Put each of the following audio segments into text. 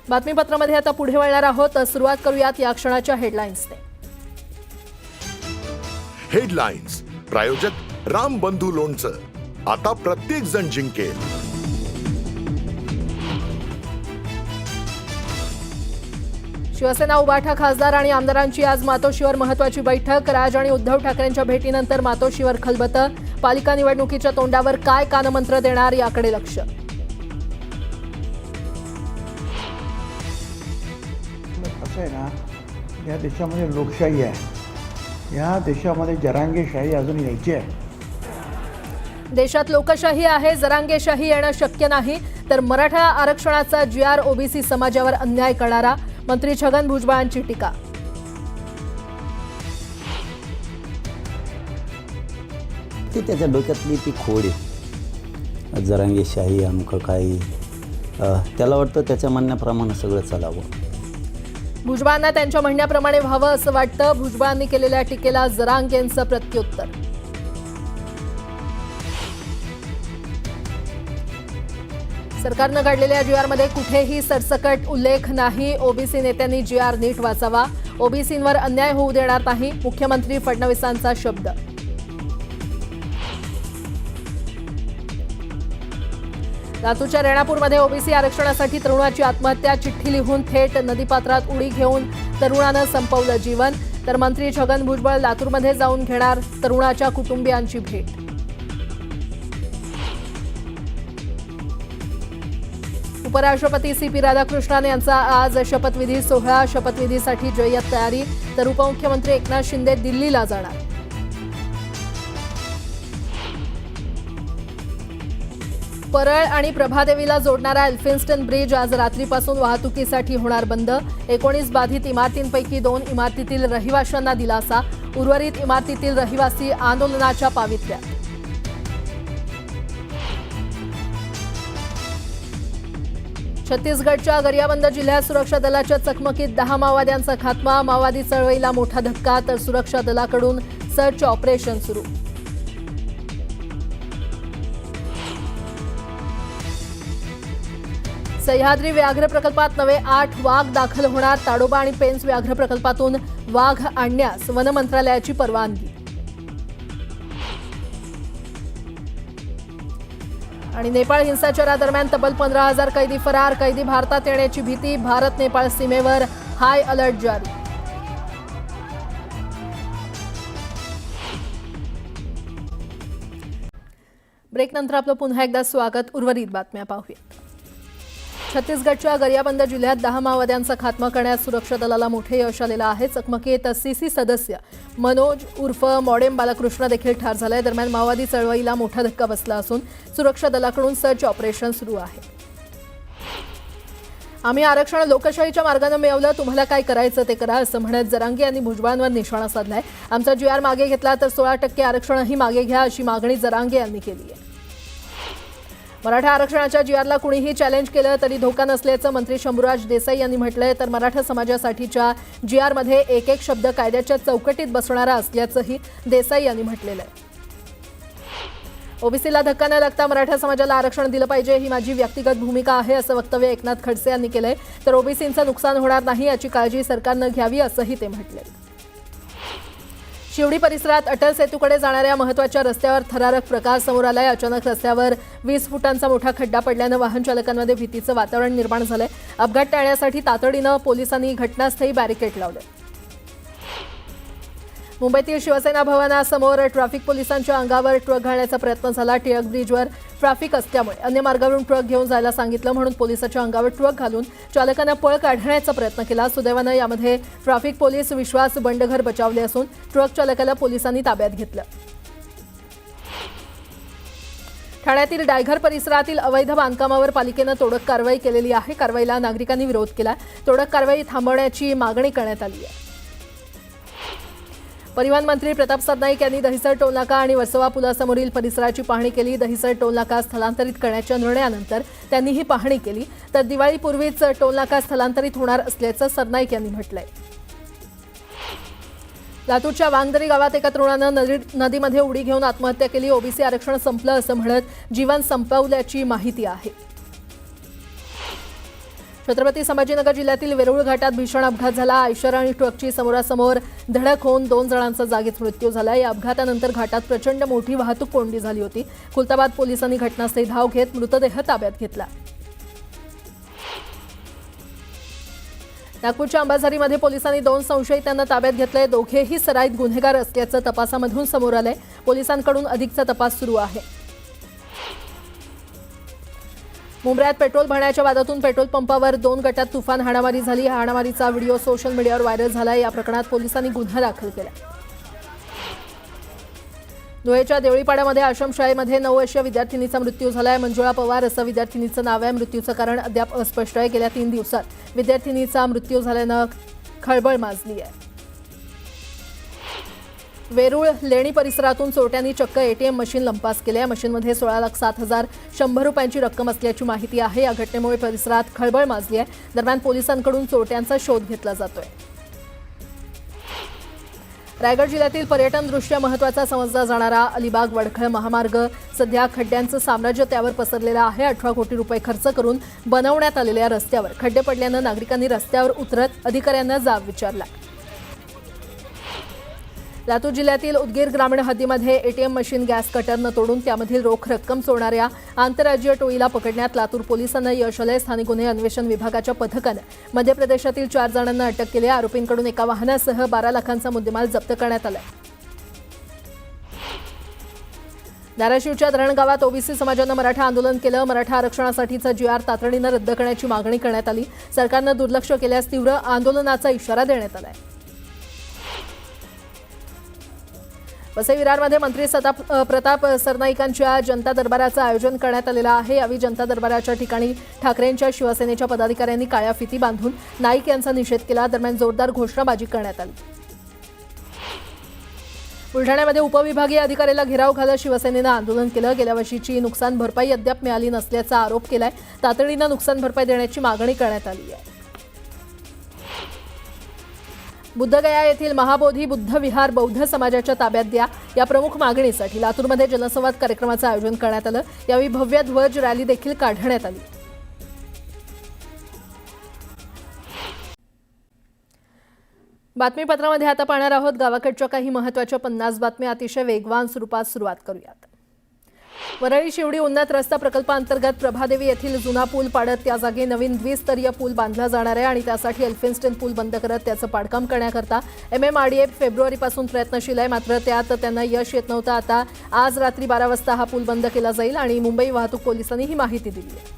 बातमीपत्रामध्ये आता पुढे वळणार आहोत। सुरुवात करूयात या क्षणाच्या हेडलाईन्सने। हेडलाईन्स प्रायोजक राम बंधू लोणचं, आता प्रत्येक जण जिंकेल। शिवसेना उबाठा खासदार आणि आमदारांची आज मातोश्रीवर महत्त्वाची बैठक। राज आणि उद्धव ठाकरेंच्या भेटीनंतर मातोश्रीवर खलबतं। पालिका निवडणुकीच्या तोंडावर काय कानमंत्र देणार याकडे लक्ष। असं आहे ना, या देशामध्ये लोकशाही आहे, या देशामध्ये जरांगेशाही अजून यायची आहे। देशात लोकशाही आहे, जरांगेशाही येणं शक्य नाही। तर मराठा आरक्षणाचा GR ओबीसी समाजावर अन्याय करणारा मंत्री छगन भुजबळांची टीका। ती त्याच्या डोक्यातली ती खोड आहे, जरांगेशाही अमुक काही। त्याला वाटतं त्याच्या म्हणण्याप्रमाणे सगळं चालावं। भुजबळांना त्यांच्या म्हणण्याप्रमाणे व्हावं असं वाटतं। भुजबळांनी केलेल्या टीकेला जरांगेंचं प्रत्युत्तर। सरकारनं काढलेल्या GR मध्ये कुठेही सरसकट उल्लेख नाही। ओबीसी नेत्यांनी GR नीट वाचावा, ओबीसींवर अन्याय होऊ देणार नाही, मुख्यमंत्री फडणवीसांचा शब्द। लातूरच्या रेणापूरमध्ये ओबीसी आरक्षणासाठी तरुणाची आत्महत्या। चिठ्ठी लिहून थेट नदीपात्रात उडी घेऊन तरुणानं संपवलं जीवन। तर मंत्री छगन भुजबळ लातूरमध्ये जाऊन घेणार तरुणाच्या कुटुंबियांची भेट। उपराष्ट्रपती CP राधाकृष्णन यांचा आज शपथविधी सोहळा। शपथविधीसाठी जय्यत तयारी। तर उपमुख्यमंत्री एकनाथ शिंदे दिल्लीला जाणार। परळ आणि प्रभादेवीला जोडणारा एल्फिन्स्टन ब्रिज आज रात्रीपासून वाहतुकीसाठी होणार बंद। 19 बाधित इमारतींपैकी 2 इमारतीतील रहिवाशांना दिलासा। उर्वरित इमारतीतील रहिवासी आंदोलनाच्या पावित्र्यात। छत्तीसगडच्या गरियाबंद जिल्ह्यात सुरक्षा दलाच्या चकमकीत 10 माओवाद्यांचा खात्मा। माओवादी चळवळीला मोठा धक्का। तर सुरक्षा दलाकडून सर्च ऑपरेशन सुरू। सह्याद्री व्याघ्र प्रकल्पात नवे 8 वाघ दाखल होणार। ताडोबा आणि पेंच व्याघ्र प्रकल्पातून वाघ आणण्यास वन मंत्रालयाची परवानगी। आणि नेपाळ हिंसाचारादरम्यान तब्बल 15,000 कैदी फरार। कैदी भारतात येण्याची भीती। भारत नेपाळ सीमेवर हाय अलर्ट जारी। ब्रेकनंतर आपलं पुन्हा एकदा स्वागत। उर्वरित बातम्या पाहूया। छत्तीसगडच्या गरियाबंद जिल्ह्यात 10 माओवाद्यांचा खात्मा करण्यात सुरक्षा दलाला मोठे यश आलेलं आहे। चकमकीत CC सदस्य मनोज उर्फ मॉडेम बालकृष्ण देखील ठार झालाय। दरम्यान माओवादी चळवळीला मोठा धक्का बसला असून सुरक्षा दलाकडून सर्च ऑपरेशन सुरू आहे। आम्ही आरक्षण लोकशाहीच्या मार्गाने मिळवलं, तुम्हाला काय करायचं ते करा असं म्हणत जरांगे यांनी भुजबळांवर निशाणा साधलाय। आमचा GR मागे घेतला तर 16% आरक्षणही मागे घ्या अशी मागणी जरांगे यांनी केली आहे। मराठा आरक्षणाच्या GRला कुणीही चॅलेंज केलं तरी धोका नसल्याचं मंत्री शंभूराज देसाई यांनी म्हटलंय। तर मराठा समाजासाठीच्या GR मध्ये एक एक शब्द कायद्याच्या चौकटीत बसणारा असल्याचंही देसाई यांनी म्हटलेलं आहे। ओबीसीला धक्का न लागता मराठा समाजाला आरक्षण दिलं पाहिजे ही माझी व्यक्तिगत भूमिका आहे असं वक्तव्य एकनाथ खडसे यांनी केलंय। तर ओबीसींचं नुकसान होणार नाही याची काळजी सरकारनं घ्यावी असंही ते म्हटले। शिवडी परिसरात अटल सेतूकडे जाणाऱ्या महत्त्वाच्या रस्त्यावर थरारक प्रकार समोर आलाय। अचानक रस्त्यावर 20 फुटांचा मोठा खड्डा पडल्यानं वाहन चालकांमध्ये भीतीचं वातावरण निर्माण झालंय। अपघात टाळण्यासाठी तातडीनं पोलिसांनी घटनास्थळी बॅरिकेड लावले। मुंबईतील शिवसेना भवनासमोर ट्रॅफिक पोलिसांच्या अंगावर ट्रक घालण्याचा प्रयत्न झाला। टिळक ब्रिजवर ट्रॅफिक असल्यामुळे अन्य मार्गावरून ट्रक घेऊन जायला सांगितलं म्हणून पोलिसांच्या अंगावर ट्रक घालून चालकांना पळ काढण्याचा प्रयत्न केला। सुदैवानं यामध्ये ट्रॅफिक पोलीस विश्वास बंडघर बचावले असून ट्रक चालकाला पोलिसांनी ताब्यात घेतलं। ठाण्यातील डायघर परिसरातील अवैध बांधकामावर पालिकेनं तोडक कारवाई केलेली आहे। कारवाईला नागरिकांनी विरोध केला। तोडक कारवाई थांबवण्याची मागणी करण्यात आली आहे। परिवहन मंत्री प्रतापसाद नाईक यांनी दहिसर टोलनाका आणि वसवा पुलासमोरील परिसराची पाहणी केली। दहिसर टोलनाका स्थलांतरित करण्याच्या निर्णयानंतर त्यांनी ही पाहणी केली। तर दिवाळीपूर्वीच टोलनाका स्थलांतरित होणार असल्याचं सरनाईक यांनी म्हटलंय। लातूरच्या वांगदरी गावात एका तरुणानं नदीमध्ये उडी घेऊन आत्महत्या केली। ओबीसी आरक्षण संपलं असं म्हणत जीवन संपवल्याची माहिती आहे। छत्रपती संभाजीनगर जिल्ह्यातील वेरूळ घाटात भीषण अपघात झाला. आयशर आणि ट्रकची समोरासमोर धडक होऊन 2 जणांचा जागीच मृत्यू झाला. या अपघातानंतर घाटात प्रचंड मोठी वाहतूक कोंडी झाली होती. खुलताबाद पोलिसांनी घटनास्थळी धाव घेत मृतदेह ताब्यात घेतला. नागपूरच्या अंबाझरीमध्ये पोलिसांनी 2 संशयितांना ताब्यात घेतलंय. दोघेही सराईत गुन्हेगार असल्याचं तपासामधून समोर आलंय. पोलिसांकडून अधिकचा तपास सुरू आहे. मुंबईत पेट्रोल भरण्याच्या वादातून पेट्रोल पंपावर 2 गटात तुफान हाणामारी झाली. हाणामारीचा व्हिडिओ सोशल मीडियावर व्हायरल झाला. या प्रकरणात पोलिसांनी गुन्हा दाखल केला. धुळेच्या देवळीपाड्यामध्ये आश्रमशाळेमध्ये 9 वर्षीय विद्यार्थिनीचा मृत्यू झालाय. मंजुळा पवार असं विद्यार्थिनीचं नाव आहे. मृत्यूचं कारण अद्याप अस्पष्ट आहे. गेल्या 3 दिवसात विद्यार्थिनीचा मृत्यू झाल्यानं खळबळ माजली आहे. वेरूळ लेणी परिसरातून चोरट्यांनी चक्क एटीएम मशीन लंपास केले. या मशीनमध्ये 16,07,100 रुपयांची रक्कम असल्याची माहिती आहे. या घटनेमुळे परिसरात खळबळ माजली आहे. दरम्यान पोलिसांकडून चोरट्यांचा शोध घेतला जातोय. रायगड जिल्ह्यातील पर्यटनदृष्ट्या महत्त्वाचा समजला जाणारा अलिबाग वडखळ महामार्ग सध्या खड्ड्यांचं साम्राज्य त्यावर पसरलेलं आहे. 18 कोटी रुपये खर्च करून बनवण्यात आलेल्या रस्त्यावर खड्डे पडल्यानं नागरिकांनी रस्त्यावर उतरत अधिकाऱ्यांना जाब विचारला. लातूर जिल्ह्यातील उदगीर ग्रामीण हद्दीमध्ये एटीएम मशीन गॅस कटरनं तोडून त्यामधील रोख रक्कम चोरणाऱ्या आंतरराज्यीय टोळीला पकडण्यात लातूर पोलिसांना यश आलंय. स्थानिक गुन्हे अन्वेषण विभागाच्या पथकानं मध्य प्रदेशातील 4 जणांना अटक केली. आरोपींकडून एका वाहनासह 12 लाखांचा मुद्देमाल जप्त करण्यात आलाय. धाराशिवच्या धरणगावात ओबीसी समाजानं मराठा आंदोलन केलं. मराठा आरक्षणासाठीचा GR तातडीनं रद्द करण्याची मागणी करण्यात आली. सरकारनं दुर्लक्ष केल्यास तीव्र आंदोलनाचा इशारा देण्यात आलाय. वसई विरारमध्ये मंत्री प्रताप सरनाईकांच्या जनता दरबाराचं आयोजन करण्यात आलेलं आहे. यावेळी जनता दरबाराच्या ठिकाणी ठाकरेंच्या शिवसेनेच्या पदाधिकाऱ्यांनी काळ्या फिती बांधून नाईक यांचा निषेध केला. दरम्यान जोरदार घोषणाबाजी करण्यात आली. बुलढाण्यामध्ये उपविभागीय अधिकाऱ्याला घेराव घालत शिवसेनेनं आंदोलन केलं. गेल्या वर्षीची नुकसान भरपाई अद्याप मिळाली नसल्याचा आरोप केलाय. तातडीनं नुकसान भरपाई देण्याची मागणी करण्यात आली आहे. बुद्धगया येथील महाबोधी बुद्ध विहार बौद्ध समाजाच्या ताब्यात द्या या प्रमुख मागणीसाठी लातूरमध्ये जनसंवाद कार्यक्रमाचं आयोजन करण्यात आलं. यावेळी भव्य ध्वज रॅली देखील काढण्यात आली. बातमीपत्रामध्ये आता पाहणार आहोत गावाकडच्या काही महत्त्वाच्या 50 बातम्या अतिशय वेगवान स्वरूपात. सुरुवात करूयात. वरळी शिवडी उन्नत रस्ता प्रकल्पांतर्गत प्रभादेवी येथील जुना पूल पाडत त्या जागी नवीन द्विस्तरीय पूल बांधला जाणार आहे आणि त्यासाठी एल्फिन्स्टन पूल बंद करत त्याचं पाडकाम करण्याकरता MMRDA फेब्रुवारीपासून प्रयत्नशील आहे. मात्र त्यात त्यांना यश येत नव्हतं. आता आज रात्री 12 वाजता हा पूल बंद केला जाईल आणि मुंबई वाहतूक पोलिसांनी ही माहिती दिली आहे.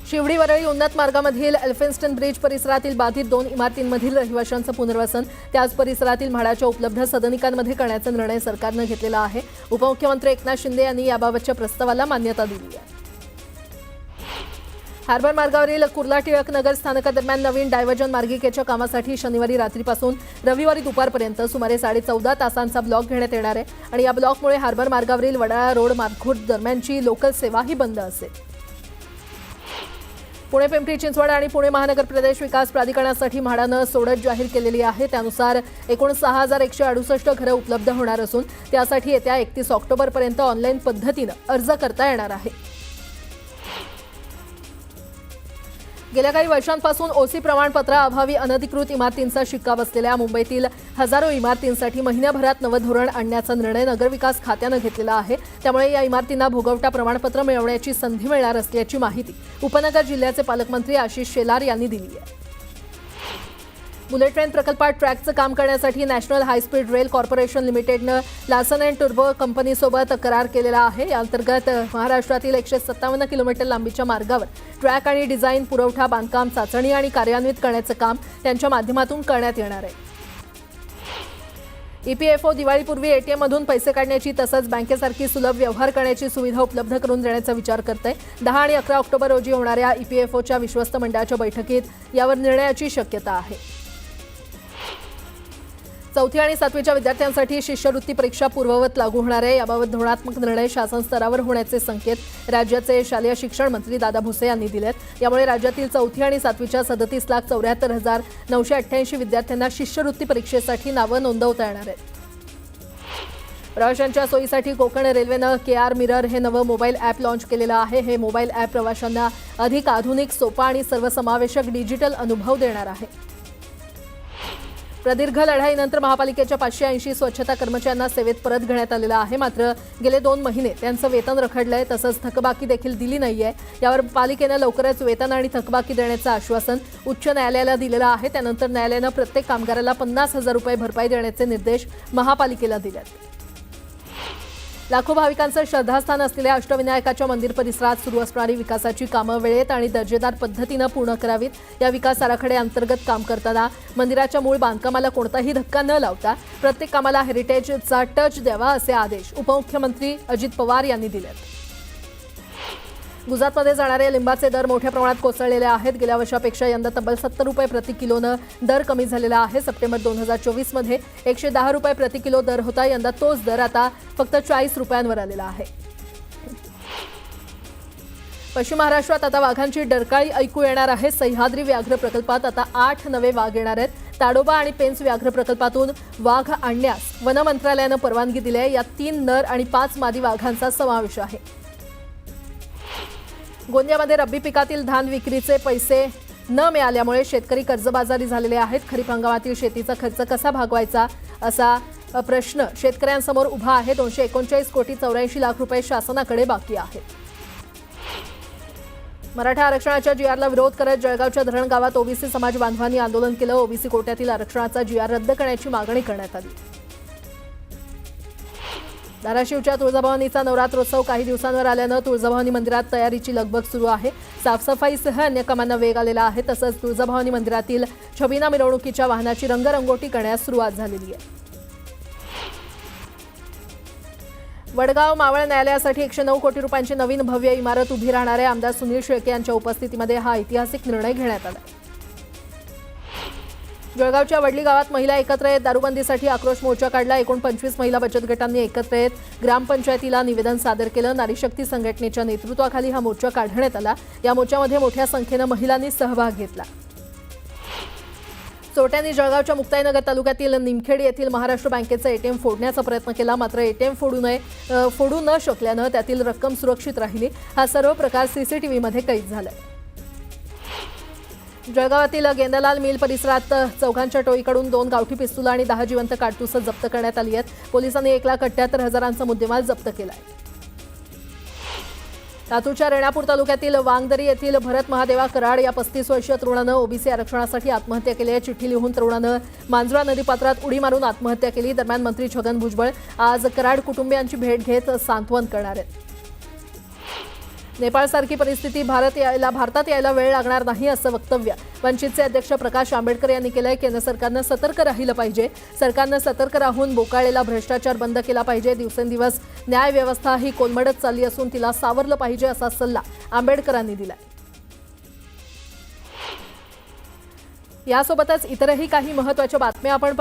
शिवडी वरळी उन्नत मार्गामधील एल्फिन्स्टन ब्रिज परिसरातील बाधित 2 इमारतींमधील रहिवाशांचं पुनर्वसन त्याच परिसरातील म्हाडाच्या उपलब्ध सदनिकांमध्ये करण्याचा निर्णय सरकारनं घेतलेला आहे. उपमुख्यमंत्री एकनाथ शिंदे यांनी याबाबतच्या प्रस्तावाला मान्यता दिली आहे. हार्बर मार्गावरील कुर्ला टिळक नगर स्थानकादरम्यान नवीन डायव्हर्जन मार्गिकेच्या कामासाठी शनिवारी रात्रीपासून रविवारी दुपारपर्यंत सुमारे 14.5 तासांचा ब्लॉक घेण्यात येणार आहे आणि या ब्लॉकमुळे हार्बर मार्गावरील वडाळा रोड मानखुर्द दरम्यानची लोकल सेवाही बंद असेल. पुणे पिंपरी चिंचवड आणि पुणे महानगर प्रदेश विकास प्राधिकरणासाठी म्हाडानं सोडत जाहीर केलेली आहे. त्यानुसार एकूण 6,168 घरं उपलब्ध होणार असून त्यासाठी येत्या 31 ऑक्टोबरपर्यंत ऑनलाईन पद्धतीनं अर्ज करता येणार आहे. गेल्या काही वर्षांपासून OC प्रमाणपत्राअभावी अनधिकृत इमारतींचा शिक्का बसलेल्या मुंबईतील हजारो इमारतींसाठी महिन्याभरात नवं धोरण आणण्याचा निर्णय नगरविकास खात्यानं घेतलेला आहे. त्यामुळे या इमारतींना भोगवटा प्रमाणपत्र मिळवण्याची संधी मिळणार असल्याची माहिती उपनगर जिल्ह्याचे पालकमंत्री आशिष शेलार यांनी दिली आहे. बुलेट ट्रेन प्रकल्पात ट्रॅकचं काम करण्यासाठी नॅशनल हायस्पीड रेल कॉर्पोरेशन लिमिटेडनं लार्सन अँड टुर्बो कंपनीसोबत करार केलेला आहे. या अंतर्गत महाराष्ट्रातील 157 किलोमीटर लांबीच्या मार्गावर ट्रॅक आणि डिझाईन, पुरवठा, बांधकाम, चाचणी आणि कार्यान्वित करण्याचं काम त्यांच्या माध्यमातून करण्यात येणार आहे. EPFO दिवाळीपूर्वी ATMमधून पैसे काढण्याची तसंच बँकेसारखी सुलभ व्यवहार करण्याची सुविधा उपलब्ध करून देण्याचा विचार करते. 10 आणि 11 ऑक्टोबर रोजी होणाऱ्या EPFOच्या विश्वस्त मंडळाच्या बैठकीत यावर निर्णयाची शक्यता आहे. 4थी आणि 7वीच्या विद्यार्थ्यांसाठी शिष्यवृत्ती परीक्षा पूर्ववत लागू होणार आहे. याबाबत धोरणात्मक निर्णय शासन स्तरावर होण्याचे संकेत राज्याचे शालेय शिक्षण मंत्री दादा भुसे यांनी दिलेत. यामुळे राज्यातील 4थी आणि 7वीच्या 37,74,988 विद्यार्थ्यांना शिष्यवृत्ती परीक्षेसाठी नावं नोंदवता येणार आहेत. प्रवाशांच्या सोयीसाठी कोकण रेल्वेनं KR मिरर हे नवं मोबाईल ॲप लॉन्च केलेलं आहे. हे मोबाईल ॲप प्रवाशांना अधिक आधुनिक, सोपा आणि सर्वसमावेशक डिजिटल अनुभव देणार आहे. प्रदीर्घ लढाईनंतर महापालिकेच्या 580 स्वच्छता कर्मचाऱ्यांना सेवेत परत घेण्यात आलेलं आहे. मात्र गेले 2 महिने त्यांचं वेतन रखडलंय, तसंच थकबाकी देखील दिली नाहीये. यावर पालिकेनं लवकरच वेतन आणि थकबाकी देण्याचं आश्वासन उच्च न्यायालयाला दिलेलं आहे. त्यानंतर न्यायालयानं प्रत्येक कामगाराला 50,000 रुपये भरपाई देण्याचे निर्देश महापालिकेला दिलेत. लाखो भाविकांचं श्रद्धास्थान असलेल्या अष्टविनायकाच्या मंदिर परिसरात सुरू असणारी विकासाची कामं वेळेत आणि दर्जेदार पद्धतीनं पूर्ण करावीत. या विकास आराखड्याअंतर्गत काम करताना मंदिराच्या मूळ बांधकामाला कोणताही धक्का न लावता प्रत्येक कामाला हेरिटेजचा टच द्यावा, असे आदेश उपमुख्यमंत्री अजित पवार यांनी दिलेत. गुजरातमध्ये जाणारे लिंबाचे दर मोठ्या प्रमाणात कोसळलेले आहेत. गेल्या वर्षापेक्षा यंदा तब्बल 70 रुपये प्रति किलोनं दर कमी झालेला आहे. सप्टेंबर 2024 मध्ये 110 रुपये प्रति किलो दर होता. यंदा तोच दर आता फक्त 40 रुपयांवर आलेला आहे. पश्चिम महाराष्ट्रात आता वाघांची डरकाळी ऐकू येणार आहे. सह्याद्री व्याघ्र प्रकल्पात आता 8 नवे वाघ येणार आहेत. ताडोबा आणि पेंच व्याघ्र प्रकल्पातून वाघ आणण्यास वन मंत्रालयानं परवानगी दिली आहे. यात 3 नर आणि 5 मादी वाघांचा समावेश आहे. गोंदियामध्ये रब्बी पिकातील धान विक्रीचे पैसे न मिळाल्यामुळे शेतकरी कर्जबाजारी झालेले आहेत. खरीप हंगामातील शेतीचा खर्च कसा भागवायचा असा प्रश्न शेतकऱ्यांसमोर उभा आहे. 239 कोटी 84 लाख रुपये शासनाकडे बाकी आहेत. मराठा आरक्षणाच्या GRला विरोध करत जळगावच्या धरण गावात ओबीसी समाज बांधवांनी आंदोलन केलं. ओबीसी कोट्यातील आरक्षणाचा GR रद्द करण्याची मागणी करण्यात आली. धाराशिवच्या तुळजाभवानीचा नवरात्रोत्सव काही दिवसांवर आल्यानं तुळजाभवानी मंदिरात तयारीची लगबग सुरू आहे. साफसफाईसह अन्य कामांना वेग आलेला आहे. तसंच तुळजाभवानी मंदिरातील छबिना मिरवणुकीच्या वाहनाची रंगरंगोटी करण्यास सुरुवात झालेली आहे. वडगाव मावळ न्यायालयासाठी 109 कोटी रुपयांची नवीन भव्य इमारत उभी राहणार आहे. आमदार सुनील शेळके यांच्या उपस्थितीमध्ये हा ऐतिहासिक निर्णय घेण्यात आला. जळगावच्या वडली गावात महिला एकत्र येत दारूबंदीसाठी आक्रोश मोर्चा काढला. एकूण 25 महिला बचत गटांनी एकत्र येत ग्रामपंचायतीला निवेदन सादर केलं. नारी शक्ती संघटनेच्या नेतृत्वाखाली हा मोर्चा काढण्यात आला. या मोर्चामध्ये मोठ्या संख्येनं महिलांनी सहभाग घेतला. चोरट्यांनी जळगावच्या मुक्ताईनगर तालुक्यातील निमखेड येथील महाराष्ट्र बँकेचं ATM फोडण्याचा प्रयत्न केला. मात्र ATM फोडू न शकल्यानं त्यातील रक्कम सुरक्षित राहिली. हा सर्व प्रकार CCTVमध्ये कैद झालाय. जळगावातील गेंदालाल मिल परिसरात चौघांच्या टोळीकडून 2 गावठी पिस्तूल आणि 10 जिवंत काडतुसं जप्त करण्यात आली आहेत. पोलिसांनी 1,78,000चा मुद्देमाल जप्त केला आहे. लातूरच्या रेणापूर तालुक्यातील वांगदरी येथील भरत महादेवा कराड या 35 वर्षीय तरुणानं ओबीसी आरक्षणासाठी आत्महत्या केली आहे. चिठ्ठी लिहून तरुणानं मांजरा नदीपात्रात उडी मारून आत्महत्या केली. दरम्यान मंत्री छगन भुजबळ आज कराड कुटुंबियांची भेट घेत सांत्वन करणार आहेत. नेपाळसारखी परिस्थिती भारतात यायला वेळ लागणार नाही असं वक्तव्य वंचितचे अध्यक्ष प्रकाश आंबेडकर यांनी केलंय. केंद्र सरकारनं सतर्क राहिलं पाहिजे. सरकारनं सतर्क राहून बोकाळलेला भ्रष्टाचार बंद केला पाहिजे. दिवसेंदिवस न्याय व्यवस्था ही कोलमडत चालली असून तिला सावरलं पाहिजे असा सल्ला आंबेडकरांनी दिलाय. यासोबतच इतरही काही महत्त्वाच्या बातम्या आपण